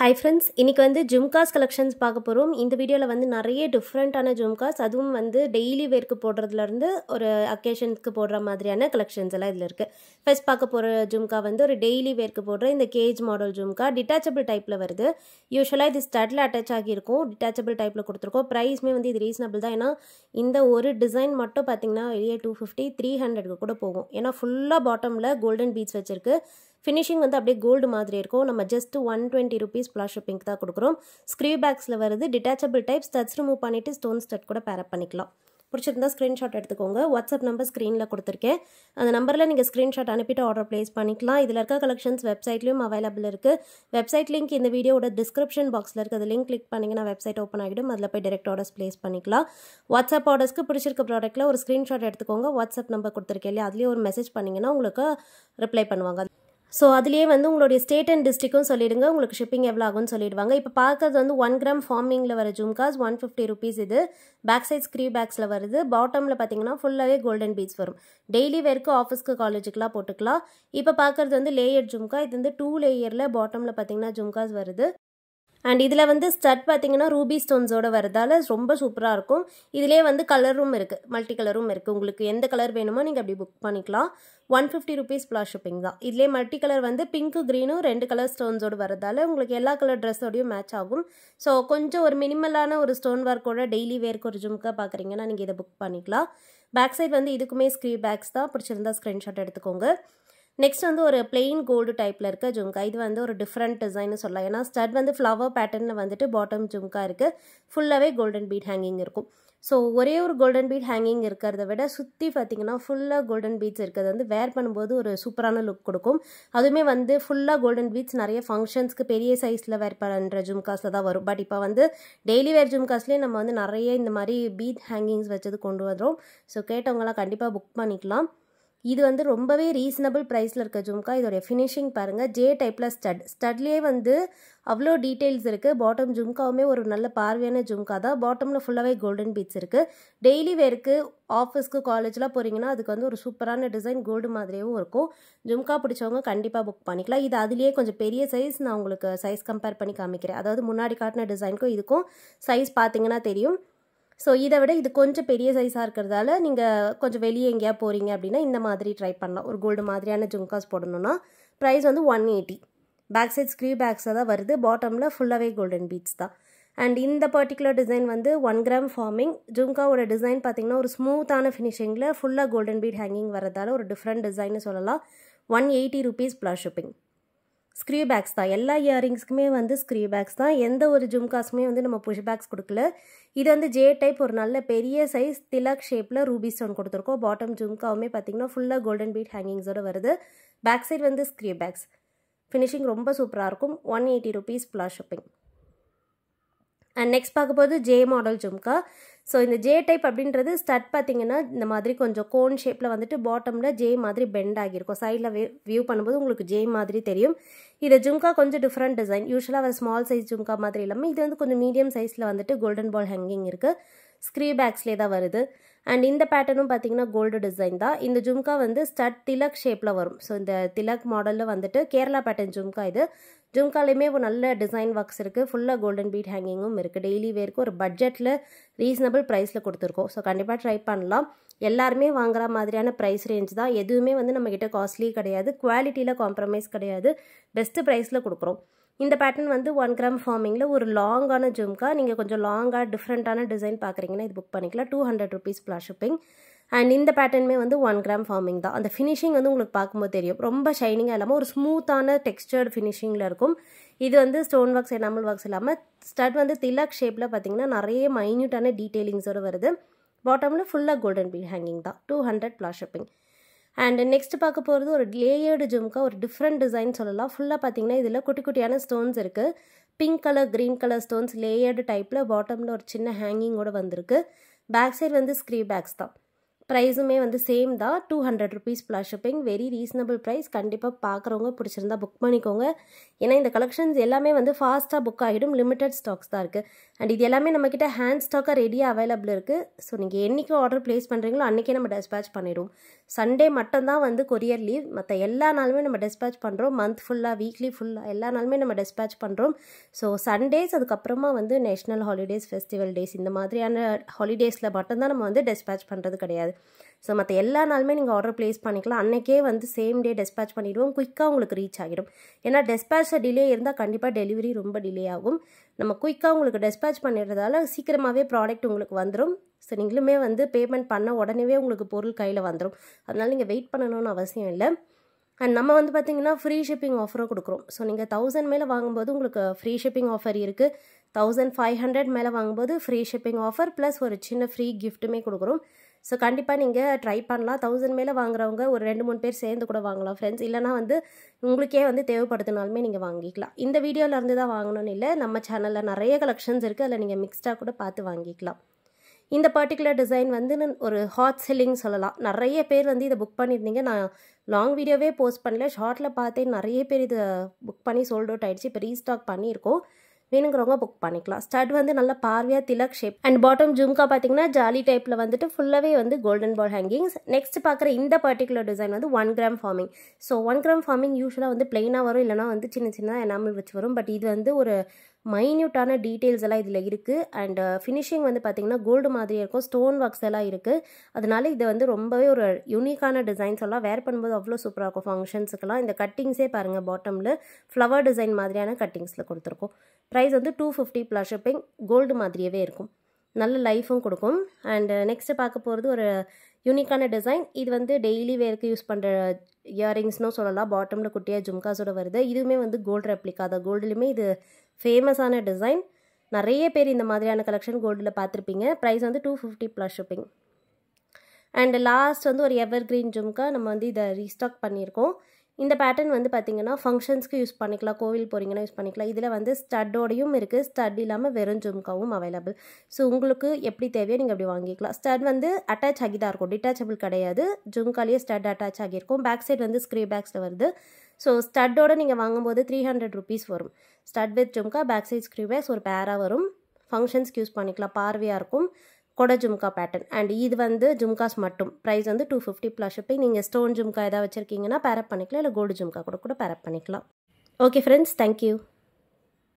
Hi friends, இன்னைக்கு வந்து jhumkas collections பார்க்க போறோம். இந்த வீடியோல வந்து நிறைய டிஃபரண்டான ஜும்காஸ், அதுவும் வந்து டெய்லி வேர்க்கு போடுறதுல இருந்து ஒரு அக்கேஷன்ஸ்க்கு போடுற மாதிரியான கலெக்ஷன்ஸ் எல்லாம் இதுல இருக்கு. ஃபர்ஸ்ட் பார்க்க போற ஜும்கா வந்து ஒரு டெய்லி வேர்க்கு போடுற இந்த கேஜ் மாடல் ஜும்கா, டிட்டாச்சபிள் டைப்ல வருது. யூசுவலா இது ஸ்டட்ல அட்டாச் ஆகி இருக்கும். டிட்டாச்சபிள் டைப்ல கொடுத்துருக்கோம். பிரைஸ்மே வந்து இது ரீசனபிள் தான். ஏன்னா இந்த ஒரு டிசைன் மட்டும் பார்த்தீங்கன்னா வெளியே 250 300க்கு கூட போகும். ஏன்னா ஃபுல்லா பாட்டம்ல கோல்டன் பீட்ஸ் வச்சிருக்கு. ஃபினிஷிங் வந்து அப்படியே கோல்டு மாதிரி இருக்கும். நம்ம ஜஸ்ட் 120 rupees ப்ளஸ் ஷிப்பிங் தான் கொடுக்குறோம். ஸ்க்ரீவ் பேக்ஸில் வருது. டிட்டாச்சபிள் டைப், ஸ்டட்ஸ் ரிமூவ் பண்ணிவிட்டு ஸ்டோன் ஸ்டட் கூட பேரப் பண்ணிக்கலாம். பிடிச்சிருந்தா ஸ்க்ரீன்ஷாட் எடுத்துக்கோங்க. வாட்ஸ்அப் நம்பர் ஸ்க்ரீனில் கொடுத்துருக்கேன். அந்த நம்பரில் நீங்கள் ஸ்க்ரீன்ஷாட் அனுப்பிட்டு ஆர்டர் ப்ளேஸ் பண்ணிக்கலாம். இதில் இருக்க கலெக்ஷன்ஸ் வெப்சைட்லையும் அவைலபிள் இருக்குது. வெப்சைட் லிங்க் இந்த வீடியோட டிஸ்கிரிப்ஷன் பாக்ஸில் இருக்குது. அது லிங்க் கிளிக் பண்ணிங்கன்னா வெப்சைட் ஓப்பன் ஆகிடும். அதில் போய் டேரெக்ட் ஆர்டர்ஸ் ப்ளேஸ் பண்ணிக்கலாம். வாட்ஸ்அப் ஆர்டர்ஸ்க்கு பிடிச்சிருக்க ப்ராடக்ட்டில் ஒரு ஸ்க்ரீன்ஷாட் எடுத்துக்கோங்க. வாட்ஸ்அப் நம்பர் கொடுத்துருக்கேன் இல்லையா, அதுலேயே ஒரு மெசேஜ் பண்ணிங்கன்னா உங்களுக்கு ரிப்ளை பண்ணுவாங்க. ஸோ அதுலேயே வந்து உங்களுடைய ஸ்டேட் அண்ட் டிஸ்ட்ரிக்கும் சொல்லிடுங்க, உங்களுக்கு ஷிப்பிங் எவ்வளோ ஆகும்னு சொல்லிடுவாங்க. இப்போ பார்க்கறது வந்து 1 கிராம் ஃபார்மிங்கில் வர ஜும்காஸ் 150 rupees. இது பேக் சைட் ஸ்க்ரீவ் பேக்ஸில் வருது. பாட்டமில் பார்த்தீங்கன்னா ஃபுல்லாகவே கோல்டன் பீட்ஸ் வரும். டெய்லி வேர்க்கு, ஆஃபீஸ்க்கு, காலேஜுக்குலாம் போட்டுக்கலாம். இப்போ பார்க்குறது வந்து லேயர் ஜும்கா. இது வந்து 2 லேயரில் பாட்டமில் பார்த்தீங்கன்னா ஜும்காஸ் வருது. அண்ட் இதில் வந்து ஸ்டட் பார்த்தீங்கன்னா ரூபி ஸ்டோன்ஸோட வரதால ரொம்ப சூப்பராக இருக்கும். இதிலே வந்து கலரும் இருக்குது, மல்டி கலரும் இருக்குது. உங்களுக்கு எந்த கலர் வேணுமோ நீங்கள் அப்படி புக் பண்ணிக்கலாம். 150 rupees ப்ளஸ் ஷிப்பிங் தான். இதிலே மல்டி கலர் வந்து பிங்க்கு க்ரீனும் 2 கலர் ஸ்டோன்ஸோடு வரதால உங்களுக்கு எல்லா கலர் ட்ரெஸ்ஸோடையும் மேட்ச் ஆகும். ஸோ கொஞ்சம் ஒரு மினிமலான ஒரு ஸ்டோன் ஒர்க்கோட டெய்லி வேர்க்கு ஒரு ஜும்கா பார்க்குறீங்கன்னா நீங்கள் இதை புக் பண்ணிக்கலாம். பேக் சைட் வந்து இதுக்குமே ஸ்க்ரீவ் பேக்ஸ் தான். பிடிச்சிருந்தா ஸ்க்ரீன்ஷாட் எடுத்துக்கோங்க. நெக்ஸ்ட் வந்து ஒரு பிளெயின் கோல்டு டைப்பில் இருக்க ஜும்கா. இது வந்து ஒரு டிஃப்ரெண்ட் டிசைன்னு சொல்லலாம். ஏன்னா ஸ்டட் வந்து ஃப்ளவர் பேட்டர்னில் வந்துட்டு பாட்டம் ஜும்கா இருக்குது. ஃபுல்லாகவே கோல்டன் பீட் ஹேங்கிங் இருக்கும். ஸோ ஒரே ஒரு கோல்டன் பீட் ஹேங்கிங் இருக்கிறத விட சுற்றி பார்த்தீங்கன்னா ஃபுல்லாக கோல்டன் பீட்ஸ் இருக்கிறது வந்து வேர் பண்ணும்போது ஒரு சூப்பரான லுக் கொடுக்கும். அதுவுமே வந்து ஃபுல்லாக கோல்டன் பீட்ஸ் நிறைய ஃபங்க்ஷன்ஸ்க்கு பெரிய சைஸில் வேர் பண்ணுற ஜும்காஸில் தான் வரும். பட் இப்போ வந்து டெய்லி வேர் ஜும்காஸ்லேயே நம்ம வந்து நிறைய இந்த மாதிரி பீட் ஹேங்கிங்ஸ் வச்சது கொண்டு வரோம். ஸோ கேட்டவங்களாம் கண்டிப்பாக புக் பண்ணிக்கலாம். இது வந்து ரொம்பவே ரீசனபிள் ப்ரைஸில் இருக்க ஜும்கா. இதோடைய ஃபினிஷிங் பாருங்கள். ஜே டைப்பில் ஸ்டட்லேயே வந்து அவ்வளோ டீட்டெயில்ஸ் இருக்குது. பாட்டம் ஜும்காவுமே ஒரு நல்ல பார்வையான ஜும்கா தான். பாட்டமில் ஃபுல்லாகவே கோல்டன் பீட்ஸ் இருக்குது. டெய்லி வேருக்கு, ஆஃபீஸ்க்கு, காலேஜ்லாம் போகிறீங்கன்னா அதுக்கு வந்து ஒரு சூப்பரான டிசைன் கோல்டு மாதிரியும் இருக்கும். ஜும்கா பிடிச்சவங்க கண்டிப்பாக புக் பண்ணிக்கலாம். இது அதுலேயே கொஞ்சம் பெரிய சைஸ். நான் உங்களுக்கு சைஸ் கம்பேர் பண்ணி காமிக்கிறேன். அதாவது முன்னாடி காட்டின டிசைனுக்கும் இதுக்கும் சைஸ் பார்த்தீங்கன்னா தெரியும். ஸோ இதை விட இது கொஞ்சம் பெரிய சைஸாக இருக்கிறதால நீங்கள் கொஞ்சம் வெளியே எங்கேயா போகிறீங்க அப்படின்னா இந்த மாதிரி ட்ரை பண்ணலாம். ஒரு கோல்டு மாதிரியான ஜும்காஸ் போடணுன்னா ப்ரைஸ் வந்து 180. பேக் சைட் ஸ்க்ரீவ் பேக்ஸாக தான் வருது. பாட்டமில் ஃபுல்லாகவே கோல்டன் பீட்ஸ் தான். அண்ட் இந்த பர்டிகுலர் டிசைன் வந்து 1 கிராம் ஃபார்மிங். ஜும்காவோட டிசைன் பார்த்திங்கன்னா ஒரு ஸ்மூத்தான ஃபினிஷிங்கில் ஃபுல்லாக கோல்டன் பீட் ஹேங்கிங் வரதால ஒரு டிஃப்ரெண்ட் டிசைன்னு சொல்லலாம். 180 rupees plus shipping. Screw backs தான். எல்லா இயரிங்ஸ்க்குமே வந்து ஸ்க்ரீவ் பேக்ஸ் தான். எந்த ஒரு ஜும்காஸுமே வந்து நம்ம புஷ் பேக்ஸ் கொடுக்கல. இது வந்து ஜே டைப், ஒரு நல்ல பெரிய சைஸ் திலக் ஷேப்பில் ரூபி ஸ்டோன் கொடுத்துருக்கோம். பாட்டம் ஜும்காவுமே பார்த்தீங்கன்னா ஃபுல்லாக கோல்டன் பீட் ஹேங்கிங்ஸோடு வருது. பேக் சைட் வந்து ஸ்க்ரீவ் பேக்ஸ். ஃபினிஷிங் ரொம்ப சூப்பராக இருக்கும். 180 rupees plus shipping. And next பார்க்க போது ஜே மாடல் ஜும்கா. ஸோ இந்த ஜே டைப் அப்படின்றது ஸ்டட் பார்த்தீங்கன்னா இந்த மாதிரி கொஞ்சம் கோன் ஷேப்பில் வந்துட்டு பாட்டமில் ஜே மாதிரி பெண்ட் ஆகியிருக்கும். சைடில் வியூ பண்ணும்போது உங்களுக்கு ஜே மாதிரி தெரியும். இது ஜும்கா கொஞ்சம் டிஃப்ரெண்ட் டிசைன். யூஸ்வலாக ஸ்மால் சைஸ் ஜும்கா மாதிரி இல்லாமல் இது வந்து கொஞ்சம் மீடியம் சைஸில் வந்துட்டு கோல்டன் பால் ஹேங்கிங் இருக்குது. ஸ்க்ரீவ் பேக்ஸ்லேயே தான் வருது. அண்ட் இந்த பேட்டர்னும் பார்த்தீங்கன்னா கோல்டு டிசைன் தான். இந்த ஜும்கா வந்து ஸ்டட் திலக் ஷேப்பில் வரும். ஸோ இந்த திலக் மாடலில் வந்துட்டு கேரளா பேட்டர்ன் ஜும்கா. இது ஜும்காலையுமே ஒரு நல்ல டிசைன் ஒர்க்ஸ் இருக்குது. ஃபுல்லாக கோல்டன் பீட் ஹேங்கிங்கும் இருக்குது. டெய்லி வேருக்கு ஒரு பட்ஜெட்டில் ரீசனபிள் ப்ரைஸில் கொடுத்துருக்கோம். ஸோ கண்டிப்பாக ட்ரை பண்ணலாம். எல்லாருமே வாங்குற மாதிரியான ப்ரைஸ் ரேஞ்ச் தான். எதுவுமே வந்து நம்மக்கிட்ட காஸ்ட்லி கிடையாது. குவாலிட்டியில் காம்ப்ரமைஸ் கிடையாது. பெஸ்ட்டு ப்ரைஸில் கொடுக்குறோம். இந்த பேட்டர்ன் வந்து 1 கிராம் ஃபார்மிங்கில் ஒரு லாங்கான ஜும்கா. நீங்கள் கொஞ்சம் லாங்காக டிஃப்ரெண்ட்டான டிசைன் பார்க்குறீங்கன்னா இது புக் பண்ணிக்கலாம். 200 rupees ப்ளஸ் ஷிப்பிங். அண்ட் இந்த பேட்டர்னுமே வந்து 1 கிராம் ஃபார்மிங் தான். அந்த ஃபினிஷிங் வந்து உங்களுக்கு பார்க்கும்போது தெரியும். ரொம்ப ஷைனிங்காக இல்லாமல் ஒரு ஸ்மூத்தான டெக்ஸ்டர்டு ஃபினிஷிங்கில் இருக்கும். இது வந்து ஸ்டோன் ஒர்க்ஸ், எனாமல் ஒர்க்ஸ் இல்லாமல் ஸ்டட் வந்து திலக் ஷேப்பில் பார்த்தீங்கன்னா நிறைய மைன்யூட்டான டீட்டெயிலிங்ஸோடு வருது. பாட்டமில் ஃபுல்லாக கோல்டன் பீட் ஹேங்கிங் தான். 200 ப்ளஸ் ஷிப்பிங். அண்ட் நெக்ஸ்ட் பார்க்க போகிறது ஒரு லேயர்டு ஜும்கா. ஒரு டிஃப்ரெண்ட் டிசைன் சொல்லலாம். ஃபுல்லாக பார்த்தீங்கன்னா இதில் குட்டி குட்டியான ஸ்டோன்ஸ் இருக்குது. Pink colour, green colour stones layered டைப்பில் பாட்டமில் ஒரு சின்ன ஹேங்கிங்கோடு வந்திருக்கு. பேக் சைடு வந்து ஸ்க்ரீவ் பேக்ஸ் தான். ப்ரைஸுமே வந்து சேம் தான், 200 rupees plus shipping. Very reasonable price. கண்டிப்பாக பார்க்குறவங்க பிடிச்சிருந்தா புக் பண்ணிக்கோங்க. ஏன்னா இந்த கலெக்ஷன்ஸ் எல்லாமே வந்து ஃபாஸ்ட்டாக புக் ஆகிடும், லிமிட்டட் ஸ்டாக்ஸ் தான் இருக்குது. அண்ட் இது எல்லாமே நம்மக்கிட்ட ஹேண்ட் ஸ்டாக்காக ரெடியாக அவைலபிள் இருக்குது. ஸோ நீங்கள் என்றைக்கு ஆர்டர் ப்ளேஸ் பண்ணுறீங்களோ அன்றைக்கே நம்ம டிஸ்பேச் பண்ணிவிடுவோம். சண்டே மட்டும்தான் வந்து கொரியர் லீவ், மற்ற எல்லா நாளுமே நம்ம டிஸ்பேச் பண்ணுறோம். மந்த் ஃபுல்லாக, வீக்லி ஃபுல்லாக எல்லா நாளுமே நம்ம டிஸ்பேச் பண்ணுறோம். ஸோ சண்டேஸ், அதுக்கப்புறமா வந்து நேஷ்னல் ஹாலிடேஸ், ஃபெஸ்டிவல் டேஸ், இந்த மாதிரியான ஹாலிடேஸில் மட்டும்தான் நம்ம வந்து டிஸ்பேச் பண்ணுறது கிடையாது. ஸோ மற்ற எல்லா நாளுமே நீங்கள் ஆர்டர் ப்ளேஸ் பண்ணிக்கலாம். அன்றைக்கே வந்து சேம் டே டிஸ்பேச் பண்ணிவிடுவோம். குயிக்காக உங்களுக்கு ரீச் ஆகிடும். ஏன்னா டிஸ்பேச்சில் டிலே இருந்தால் கண்டிப்பாக டெலிவரி ரொம்ப டிலே ஆகும். நம்ம குயிக்காக உங்களுக்கு டிஸ்பேச் பண்ணிடுறதால சீக்கிரமாகவே ப்ராடக்ட் உங்களுக்கு வந்துடும். ஸோ நீங்களுமே வந்து பேமெண்ட் பண்ண உடனே உங்களுக்கு பொருள் கையில் வந்துடும். அதனால் நீங்கள் வெயிட் பண்ணணும்னு அவசியம் இல்லை. அண்ட் நம்ம வந்து பார்த்திங்கன்னா ஃப்ரீ ஷிப்பிங் ஆஃபரும் கொடுக்குறோம். ஸோ நீங்கள் 1000 மேலே வாங்கும்போது உங்களுக்கு ஃப்ரீ ஷிப்பிங் ஆஃபர் இருக்குது. 1500 மேலே வாங்கும்போது ஃப்ரீ ஷிப்பிங் ஆஃபர் ப்ளஸ் ஒரு சின்ன ஃப்ரீ கிஃப்ட்டுமே கொடுக்குறோம். ஸோ கண்டிப்பாக நீங்கள் ட்ரை பண்ணலாம். 1000 மேலே வாங்குறவங்க ஒரு 2-3 பேர் சேர்ந்து கூட வாங்கலாம் ஃப்ரெண்ட்ஸ். இல்லைனா வந்து உங்களுக்கே வந்து தேவைப்படுத்தினாலுமே நீங்கள் வாங்கிக்கலாம். இந்த வீடியோவிலேருந்து தான் வாங்கணும்னு இல்லை, நம்ம சேனலில் நிறைய கலெக்ஷன்ஸ் இருக்குது. அதில் நீங்கள் மிக்ஸ்டாக கூட பார்த்து வாங்கிக்கலாம். இந்த பர்டிகுலர் டிசைன் வந்து ஒரு ஹாட் செல்லிங் சொல்லலாம். நிறைய பேர் வந்து இதை புக் பண்ணியிருந்தீங்க. நான் லாங் வீடியோவே போஸ்ட் பண்ணல, ஷார்ட்டில் பார்த்தேன் நிறைய பேர் இதை புக் பண்ணி சோல்ட் அவுட் ஆகிடுச்சு. இப்போ ரீஸ்டாக் பண்ணியிருக்கோம். வேணுங்கிறவங்க புக் பண்ணிக்கலாம். ஸ்டட் வந்து நல்ல பார்வையாக Tilak shape. And bottom jhumka பார்த்தீங்கன்னா ஜாலி டைப்பில் வந்துட்டு ஃபுல்லாகவே வந்து கோல்டன் பால் ஹேங்கிங்ஸ். நெக்ஸ்ட் பார்க்குற இந்த பர்டிகுலர் டிசைன் வந்து 1 gram farming. So 1 gram farming யூஸ்வலாக வந்து பிளெயினாக வரும், இல்லைனா வந்து சின்ன சின்ன எனாமல் வச்சு வரும். பட் இது வந்து ஒரு மைன்யூட்டான டீட்டெயில்ஸ் எல்லாம் இதில் இருக்குது. அண்ட் ஃபினிஷிங் வந்து பார்த்திங்கன்னா கோல்டு மாதிரி இருக்கும், ஸ்டோன் ஒர்க்ஸ் எல்லாம் இருக்குது. அதனால இது வந்து ரொம்பவே ஒரு யூனிக்கான டிசைன்ஸ் எல்லாம் வேர் பண்ணும்போது அவ்வளோ சூப்பராக இருக்கும் ஃபங்க்ஷன்ஸுக்கெல்லாம். இந்த கட்டிங்ஸே பாருங்கள், பாட்டமில் ஃப்ளவர் டிசைன் மாதிரியான கட்டிங்ஸில் கொடுத்துருக்கோம். ப்ரைஸ் வந்து 250 ப்ளஸ் ஷிப்பிங். கோல்டு மாதிரியவே இருக்கும், நல்ல லைஃபும் கொடுக்கும். அண்ட் நெக்ஸ்ட்டு பார்க்க போகிறது ஒரு யூனிக்கான டிசைன். இது வந்து டெய்லி வேருக்கு யூஸ் பண்ணுற இயரிங்ஸ்னும் சொல்லலாம். பாட்டமில் குட்டியாக ஜும்காஸோட வருது. இதுவுமே வந்து கோல்டு ரெப்ளிகா தான். கோல்டுலையுமே இது ஃபேமஸான டிசைன். நிறைய பேர் இந்த மாதிரியான கலெக்ஷன் கோல்டில் பார்த்துருப்பீங்க. ப்ரைஸ் வந்து 250 ப்ளஸ் ஷிப்பிங். அண்ட் லாஸ்ட் வந்து ஒரு எவர் கிரீன் ஜும்கா. நம்ம வந்து இதை ரீஸ்டாக் பண்ணியிருக்கோம். இந்த பேட்டர்ன் வந்து பார்த்திங்கன்னா ஃபங்க்ஷன்ஸ்க்கு யூஸ் பண்ணிக்கலாம், கோவில் போகிறீங்கன்னா யூஸ் பண்ணிக்கலாம். இதில் வந்து ஸ்டட்டோடையும் இருக்குது, ஸ்டட் இல்லாமல் வெறும் ஜும்காவும் அவைலபிள். ஸோ உங்களுக்கு எப்படி தேவையோ நீங்கள் அப்படி வாங்கிக்கலாம். ஸ்டட் வந்து அட்டாச் ஆகி தான் இருக்கும், டிட்டாச்சபிள் கிடையாது. ஜும்காலேயே ஸ்டட் அட்டாச் ஆகியிருக்கும். பேக் சைட் வந்து ஸ்க்ரீ பேக்ஸில் வருது. ஸோ ஸ்டட்டோடு நீங்கள் வாங்கும்போது 300 rupees வரும். Stud with jhumka, back side screw backs ஒரு பேராக வரும். ஃபங்க்ஷன்ஸ்க்கு யூஸ் பண்ணிக்கலாம், பார்வையாக இருக்கும். கொடை ஜும்கா பேட்டர்ன். அண்ட் இது வந்து ஜும்காஸ் மட்டும். ப்ரைஸ் வந்து 250 ப்ளஸ் ஷிப்பிங். நீங்கள் ஸ்டோன் ஜும்கா ஏதாவது வச்சுருக்கீங்கன்னா பேரப் பண்ணிக்கலாம், இல்லை கோல்டு ஜும்கா கூட பேரப் பண்ணிக்கலாம். Okay friends, thank you.